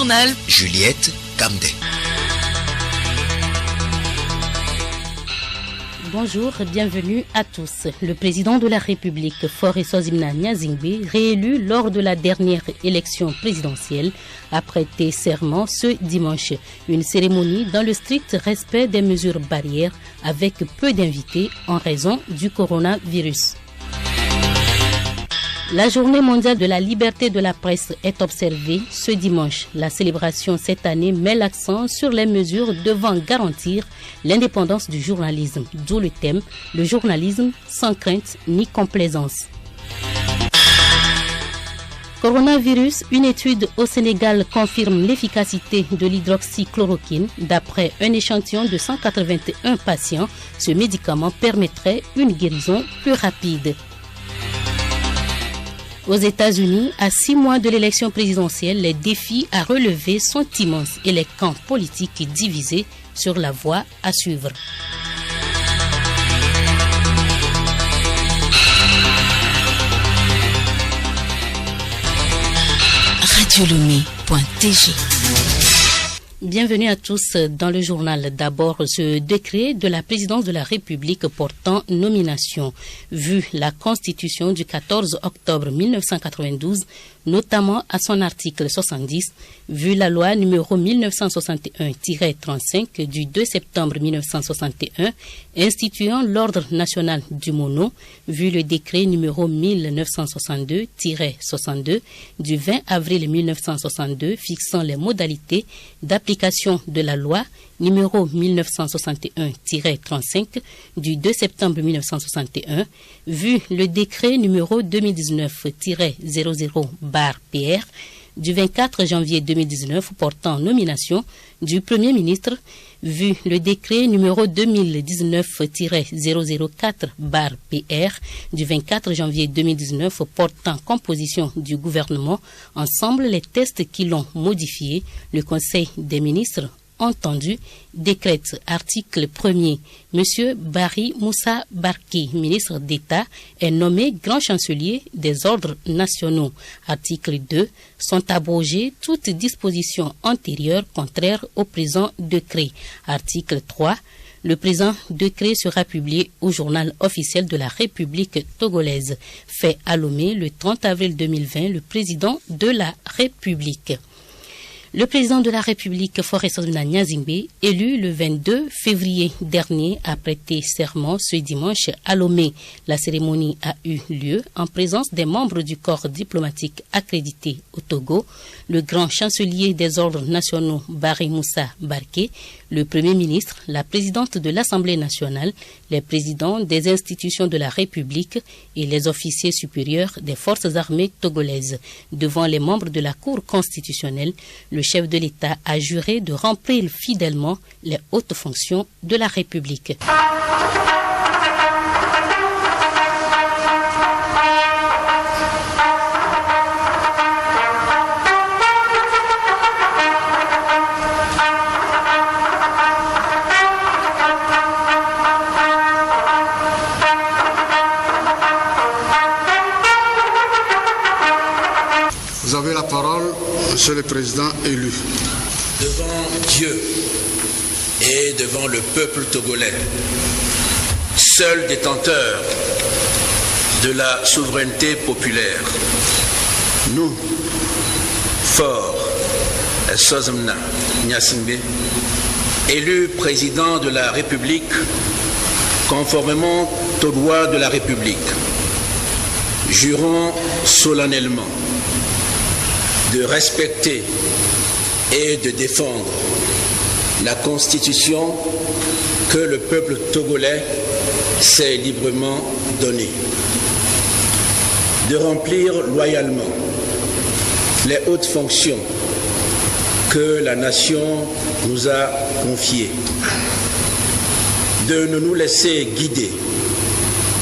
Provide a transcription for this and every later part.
journal, Juliette Kamde. Bonjour, bienvenue à tous. Le président de la République, Faure Sozimna Gnazingbe, réélu lors de la dernière élection présidentielle, a prêté serment ce dimanche. Une cérémonie dans le strict respect des mesures barrières avec peu d'invités en raison du coronavirus. La journée mondiale de la liberté de la presse est observée ce dimanche. La célébration cette année met l'accent sur les mesures devant garantir l'indépendance du journalisme, d'où le thème « Le journalisme sans crainte ni complaisance ». Coronavirus, une étude au Sénégal confirme l'efficacité de l'hydroxychloroquine. D'après un échantillon de 181 patients, ce médicament permettrait une guérison plus rapide. Aux États-Unis, à 6 mois de l'élection présidentielle, les défis à relever sont immenses et les camps politiques divisés sur la voie à suivre. radiolomé.tg. Bienvenue à tous dans le journal. D'abord, ce décret de la présidence de la République portant nomination. Vu la Constitution du 14 octobre 1992, notamment à son article 70, vu la loi numéro 1961-35 du 2 septembre 1961 instituant l'ordre national du mono, vu le décret numéro 1962-62 du 20 avril 1962 fixant les modalités d'application de la loi numéro 1961-35 du 2 septembre 1961, vu le décret numéro 2019-00/PR du 24 janvier 2019 portant nomination du Premier ministre, vu le décret numéro 2019-004/PR du 24 janvier 2019 portant composition du gouvernement, ensemble les textes qui l'ont modifié, le Conseil des ministres entendu, décrète article 1er. Monsieur Barry Moussa Barké, ministre d'État, est nommé grand chancelier des ordres nationaux. Article 2. Sont abrogées toutes dispositions antérieures contraires au présent décret. Article 3. Le présent décret sera publié au journal officiel de la République togolaise. Fait à Lomé le 30 avril 2020, le président de la République. Le président de la République, Faure Sozimna Gnazingbe, élu le 22 février dernier, a prêté serment ce dimanche à Lomé. La cérémonie a eu lieu en présence des membres du corps diplomatique accrédité au Togo, le grand chancelier des ordres nationaux Barry Moussa Barké, le Premier ministre, la présidente de l'Assemblée nationale, les présidents des institutions de la République et les officiers supérieurs des forces armées togolaises. Devant les membres de la Cour constitutionnelle, le chef de l'État a juré de remplir fidèlement les hautes fonctions de la République. Vous avez la parole, Monsieur le Président élu. Devant Dieu et devant le peuple togolais, seul détenteur de la souveraineté populaire, nous, Faure Sozimna Gnazingbe, élu président de la République, conformément aux lois de la République, jurons solennellement de respecter et de défendre la Constitution que le peuple togolais s'est librement donnée, de remplir loyalement les hautes fonctions que la nation nous a confiées, de ne nous laisser guider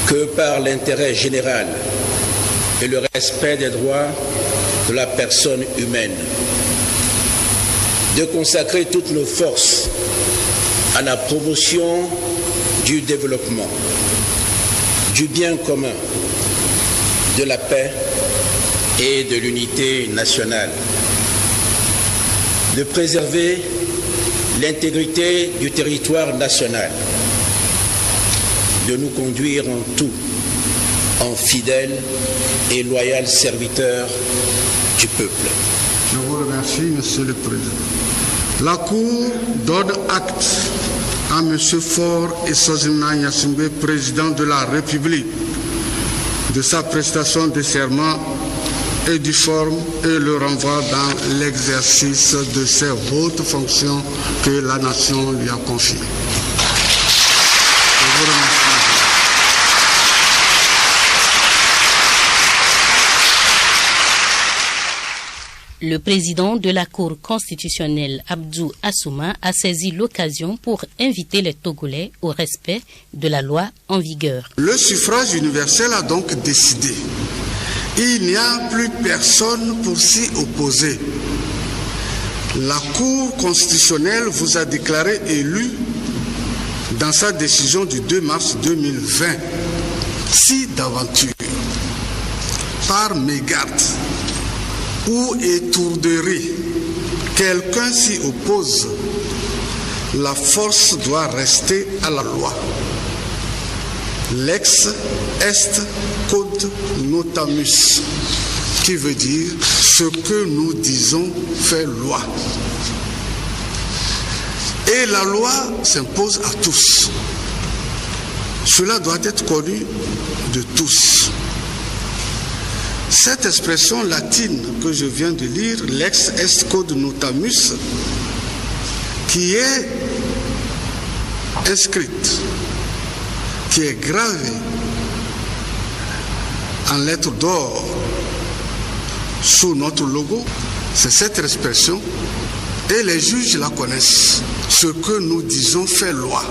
que par l'intérêt général et le respect des droits de la personne humaine, de consacrer toutes nos forces à la promotion du développement, du bien commun, de la paix et de l'unité nationale, de préserver l'intégrité du territoire national, de nous conduire en tout en fidèles et loyaux serviteurs du peuple. Je vous remercie, Monsieur le Président. La Cour donne acte à M. Faure Essoazina Gnassingbé, président de la République, de sa prestation de serment et du forme et le renvoie dans l'exercice de ses hautes fonctions que la nation lui a confiées. Je vous remercie. Le président de la Cour constitutionnelle, Abdou Assouma, a saisi l'occasion pour inviter les Togolais au respect de la loi en vigueur. Le suffrage universel a donc décidé. Il n'y a plus personne pour s'y opposer. La Cour constitutionnelle vous a déclaré élu dans sa décision du 2 mars 2020. Si d'aventure, par mégarde ou étourderie, quelqu'un s'y oppose, la force doit rester à la loi. Lex est quod notamus, qui veut dire ce que nous disons fait loi. Et la loi s'impose à tous. Cela doit être connu de tous. Cette expression latine que je viens de lire, lex est quod notamus, qui est inscrite, qui est gravée en lettres d'or sous notre logo, c'est cette expression, et les juges la connaissent. Ce que nous disons fait loi.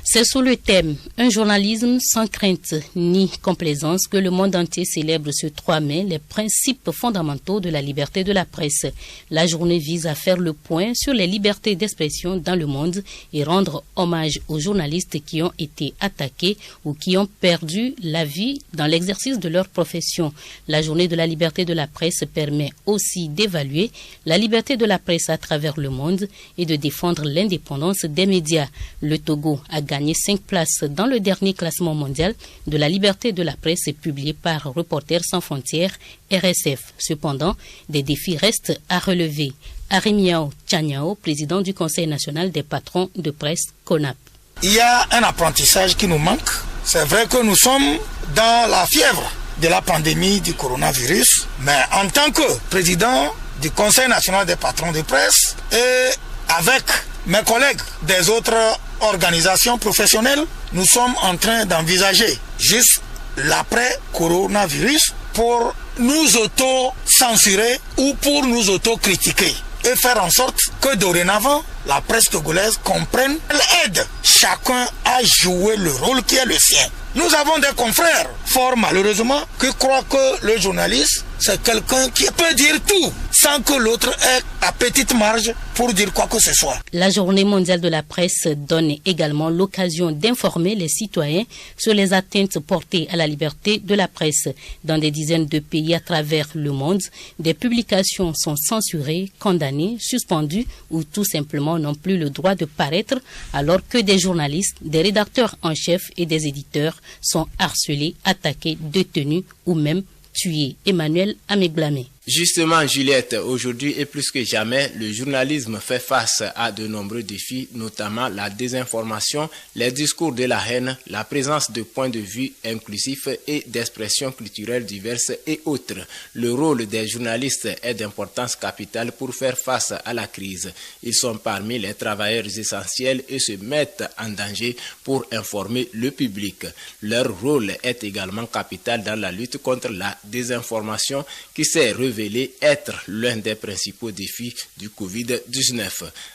C'est sous le thème « Un journalisme sans crainte ni complaisance » que le monde entier célèbre ce 3 mai les principes fondamentaux de la liberté de la presse. La journée vise à faire le point sur les libertés d'expression dans le monde et rendre hommage aux journalistes qui ont été attaqués ou qui ont perdu la vie dans l'exercice de leur profession. La journée de la liberté de la presse permet aussi d'évaluer la liberté de la presse à travers le monde et de défendre l'indépendance des médias. Le Togo a gagné 5 places dans le dernier classement mondial de la liberté de la presse publié par Reporters sans frontières, RSF. Cependant, des défis restent à relever. Arimiao Tchaniao, président du Conseil national des patrons de presse, CONAP. Il y a un apprentissage qui nous manque. C'est vrai que nous sommes dans la fièvre de la pandémie du coronavirus, mais en tant que président du Conseil national des patrons de presse et avec mes collègues des autres organisations professionnelles, nous sommes en train d'envisager juste l'après-coronavirus pour nous auto-censurer ou pour nous auto-critiquer et faire en sorte que dorénavant, la presse togolaise comprenne, elle aide chacun à jouer le rôle qui est le sien. Nous avons des confrères, fort malheureusement, qui croient que le journaliste, c'est quelqu'un qui peut dire tout, sans que l'autre ait à petite marge pour dire quoi que ce soit. La Journée mondiale de la presse donne également l'occasion d'informer les citoyens sur les atteintes portées à la liberté de la presse. Dans des dizaines de pays à travers le monde, des publications sont censurées, condamnées, suspendues ou tout simplement n'ont plus le droit de paraître, alors que des journalistes, des rédacteurs en chef et des éditeurs sont harcelés, attaqués, détenus ou même tués. Emmanuel Amegblamé. Justement, Juliette, aujourd'hui et plus que jamais, le journalisme fait face à de nombreux défis, notamment la désinformation, les discours de la haine, la présence de points de vue inclusifs et d'expressions culturelles diverses et autres. Le rôle des journalistes est d'importance capitale pour faire face à la crise. Ils sont parmi les travailleurs essentiels et se mettent en danger pour informer le public. Leur rôle est également capital dans la lutte contre la désinformation qui s'est révélée être l'un des principaux défis du Covid-19.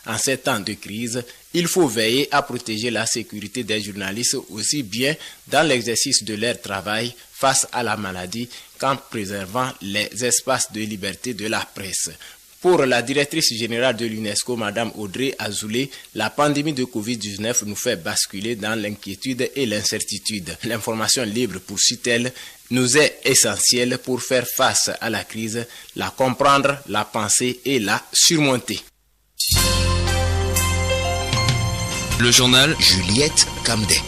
En ces temps de crise, il faut veiller à protéger la sécurité des journalistes aussi bien dans l'exercice de leur travail face à la maladie qu'en préservant les espaces de liberté de la presse. Pour la directrice générale de l'UNESCO, Mme Audrey Azoulay, la pandémie de Covid-19 nous fait basculer dans l'inquiétude et l'incertitude. L'information libre, poursuit-elle, nous est essentielle pour faire face à la crise, la comprendre, la penser et la surmonter. Le journal Juliette Camdet.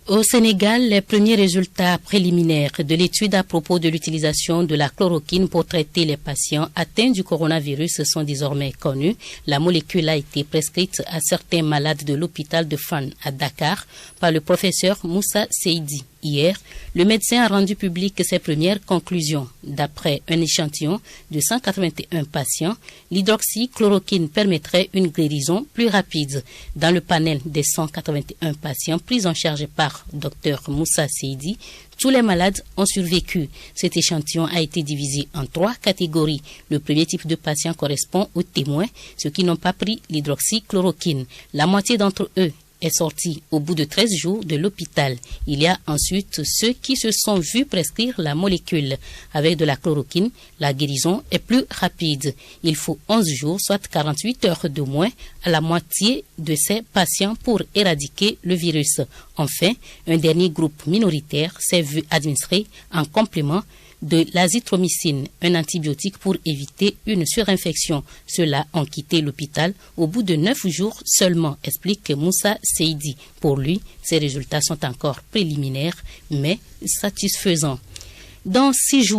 Au Sénégal, les premiers résultats préliminaires de l'étude à propos de l'utilisation de la chloroquine pour traiter les patients atteints du coronavirus sont désormais connus. La molécule a été prescrite à certains malades de l'hôpital de Fann à Dakar par le professeur Moussa Seydi. Hier, le médecin a rendu public ses premières conclusions. D'après un échantillon de 181 patients, l'hydroxychloroquine permettrait une guérison plus rapide. Dans le panel des 181 patients pris en charge par Dr Moussa Seydi, tous les malades ont survécu. Cet échantillon a été divisé en 3 catégories. Le premier type de patients correspond aux témoins, ceux qui n'ont pas pris l'hydroxychloroquine. La moitié d'entre eux est sorti au bout de 13 jours de l'hôpital. Il y a ensuite ceux qui se sont vus prescrire la molécule. Avec de la chloroquine, la guérison est plus rapide. Il faut 11 jours, soit 48 heures de moins, à la moitié de ces patients pour éradiquer le virus. Enfin, un dernier groupe minoritaire s'est vu administrer en complément de l'azithromycine, un antibiotique pour éviter une surinfection. Ceux-là ont quitté l'hôpital au bout de 9 jours seulement, explique Moussa Seydi. Pour lui, ces résultats sont encore préliminaires, mais satisfaisants. Dans 6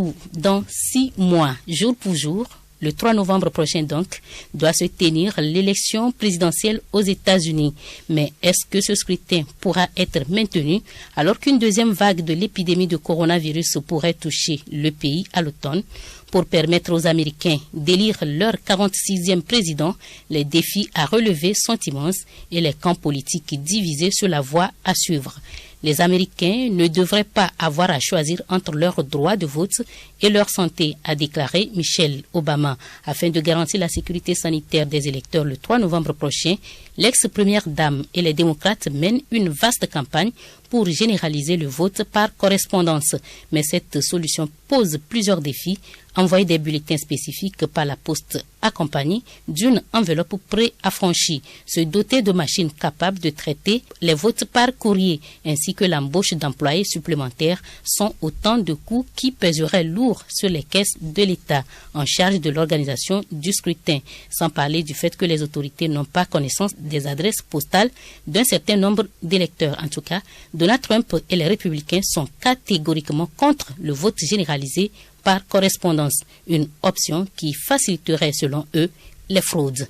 mois, jour pour jour, le 3 novembre prochain donc, doit se tenir l'élection présidentielle aux États-Unis. Mais est-ce que ce scrutin pourra être maintenu alors qu'une deuxième vague de l'épidémie de coronavirus pourrait toucher le pays à l'automne? Pour permettre aux Américains d'élire leur 46e président, les défis à relever sont immenses et les camps politiques divisés sur la voie à suivre. Les Américains ne devraient pas avoir à choisir entre leur droit de vote et leur santé, a déclaré Michelle Obama. Afin de garantir la sécurité sanitaire des électeurs le 3 novembre prochain, l'ex-première dame et les démocrates mènent une vaste campagne pour généraliser le vote par correspondance. Mais cette solution pose plusieurs défis. Envoyer des bulletins spécifiques par la poste accompagnés d'une enveloppe pré-affranchie, se doter de machines capables de traiter les votes par courrier, ainsi que l'embauche d'employés supplémentaires sont autant de coûts qui pèseraient lourd sur les caisses de l'État en charge de l'organisation du scrutin, sans parler du fait que les autorités n'ont pas connaissance des adresses postales d'un certain nombre d'électeurs. En tout cas, Donald Trump et les républicains sont catégoriquement contre le vote généralisé par correspondance, une option qui faciliterait selon eux les fraudes.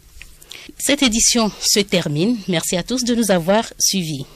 Cette édition se termine. Merci à tous de nous avoir suivis.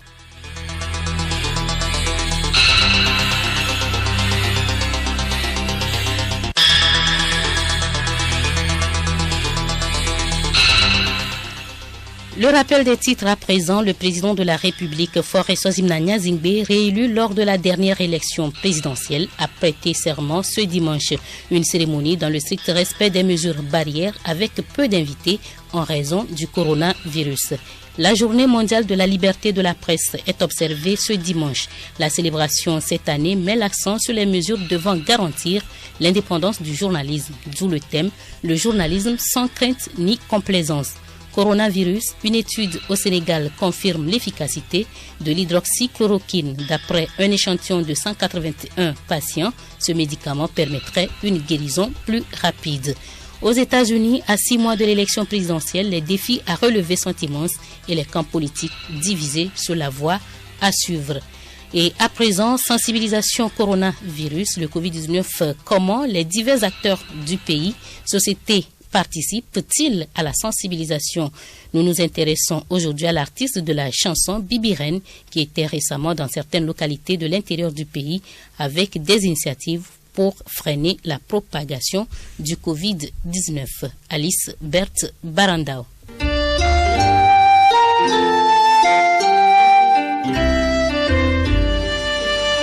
Le rappel des titres à présent, le président de la République, Faure Sozimna Zingbe, réélu lors de la dernière élection présidentielle, a prêté serment ce dimanche. Une cérémonie dans le strict respect des mesures barrières avec peu d'invités en raison du coronavirus. La journée mondiale de la liberté de la presse est observée ce dimanche. La célébration cette année met l'accent sur les mesures devant garantir l'indépendance du journalisme, d'où le thème « Le journalisme sans crainte ni complaisance ». Coronavirus, une étude au Sénégal confirme l'efficacité de l'hydroxychloroquine. D'après un échantillon de 181 patients, ce médicament permettrait une guérison plus rapide. Aux États-Unis, à 6 mois de l'élection présidentielle, les défis à relever sont immenses et les camps politiques divisés sur la voie à suivre. Et à présent, sensibilisation coronavirus, le Covid-19, comment les divers acteurs du pays, sociétés, participe-t-il à la sensibilisation? Nous nous intéressons aujourd'hui à l'artiste de la chanson Bibi Reine qui était récemment dans certaines localités de l'intérieur du pays avec des initiatives pour freiner la propagation du Covid-19. Alice Berthe Barandao.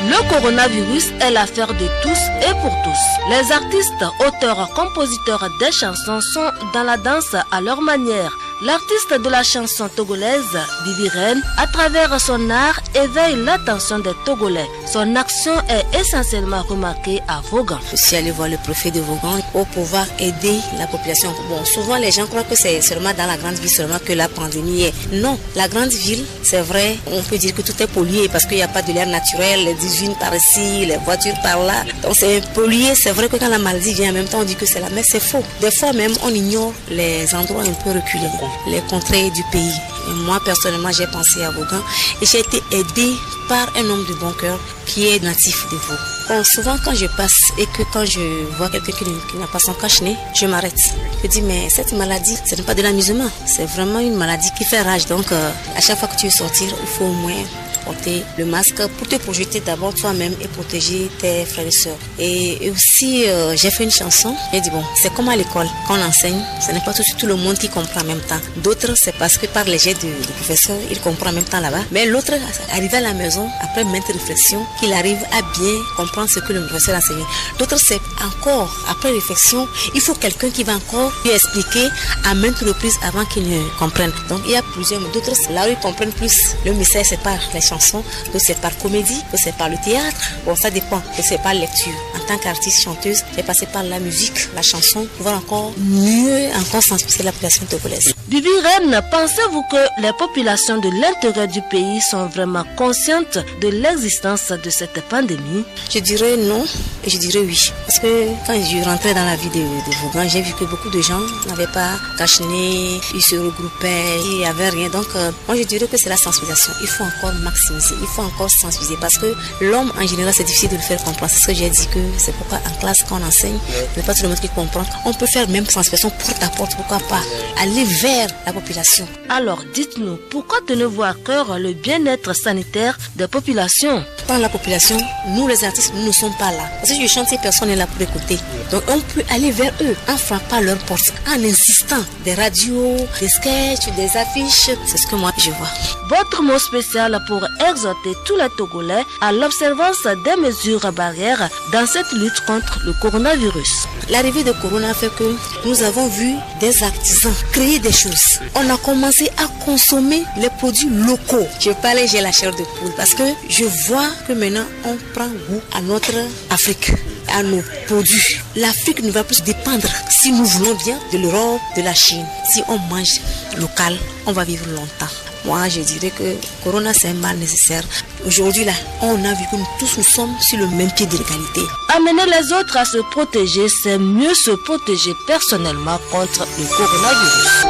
Le coronavirus est l'affaire de tous et pour tous. Les artistes, auteurs, compositeurs des chansons sont dans la danse à leur manière. L'artiste de la chanson togolaise, Bibi Reine, à travers son art, éveille l'attention des Togolais. Son action est essentiellement remarquée à Vaughan. Je suis allé voir le préfet de Vaughan pour pouvoir aider la population. Bon, souvent les gens croient que c'est seulement dans la grande ville seulement que la pandémie est. Non, la grande ville, c'est vrai, on peut dire que tout est pollué parce qu'il n'y a pas de l'air naturel, les usines par ici, les voitures par là. Donc c'est pollué, c'est vrai que quand la maladie vient en même temps, on dit que c'est là, mais c'est faux. Des fois même, on ignore les endroits un peu reculés, les contrées du pays. Et moi, personnellement, j'ai pensé à Vaughan et j'ai été aidée par un homme de bon cœur qui est natif de Vaughan. Bon, souvent, quand je passe et que quand je vois quelqu'un qui n'a pas son cache-nez, je m'arrête. Je dis, mais cette maladie, ce n'est pas de l'amusement. C'est vraiment une maladie qui fait rage. Donc, à chaque fois que tu veux sortir, il faut au moins porter le masque pour te projeter d'abord toi-même et protéger tes frères et sœurs. Et aussi, j'ai fait une chanson. J'ai dit, bon, c'est comme à l'école. Quand on enseigne, ce n'est pas tout le monde qui comprend en même temps. D'autres, c'est parce que par les jets du professeur, il comprend en même temps là-bas. Mais l'autre, arrivé à la maison, après maintes réflexions, qu'il arrive à bien comprendre ce que le professeur a enseigné. D'autres, c'est encore, après réflexion, il faut quelqu'un qui va encore lui expliquer à maintes reprises avant qu'il ne comprenne. Donc, il y a plusieurs, d'autres, là où ils comprennent plus le message, c'est par les chansons, que c'est par comédie, que c'est par le théâtre. Bon, ça dépend, que c'est par lecture. En tant qu'artiste chanteuse, j'ai passé par la musique, la chanson, pour pouvoir encore mieux sensibiliser la population togolaise. Bibi Reine, pensez-vous que les populations de l'intérieur du pays sont vraiment conscientes de l'existence de cette pandémie? Je dirais non et je dirais oui. Parce que quand je rentrais dans la vie de Vaughan, j'ai vu que beaucoup de gens n'avaient pas cache-nez, ils se regroupaient, il n'y avait rien. Donc, moi je dirais que c'est la sensibilisation. Il faut encore maximiser, il faut encore sensibiliser. Parce que l'homme, en général, c'est difficile de le faire comprendre. C'est ce que j'ai dit, que c'est pourquoi en classe, quand on enseigne, ce n'est pas tout le monde qui comprend. On peut faire même sensibilisation porte à porte, pourquoi pas aller vers la population. Alors, dites-nous, pourquoi tenez-vous à cœur le bien-être sanitaire des populations? Dans la population, nous les artistes, nous ne sommes pas là. Parce que je chante, ces personnes sont là pour écouter. Donc on peut aller vers eux en frappant leur porte, en insistant. Des radios, des sketchs, des affiches, c'est ce que moi je vois. Votre mot spécial pour exhorter tous les Togolais à l'observance des mesures barrières dans cette lutte contre le coronavirus. L'arrivée de Corona fait que nous avons vu des artisans créer des choses. On a commencé à consommer les produits locaux. Je parlais, j'ai la chair de poule parce que je vois que maintenant on prend goût à notre Afrique, à nos produits. L'Afrique ne va plus dépendre, si nous voulons bien, de l'Europe, de la Chine. Si on mange local, on va vivre longtemps. Moi, je dirais que Corona, c'est un mal nécessaire. Aujourd'hui, là, on a vu que nous tous, nous sommes sur le même pied d'égalité. Amener les autres à se protéger, c'est mieux se protéger personnellement contre le coronavirus.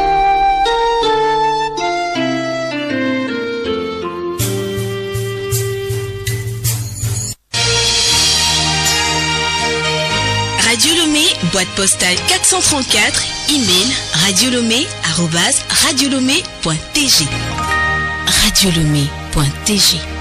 Radio Lomé, boîte postale 434, email radiolomé@radiolomé.tg. radiolomé.tg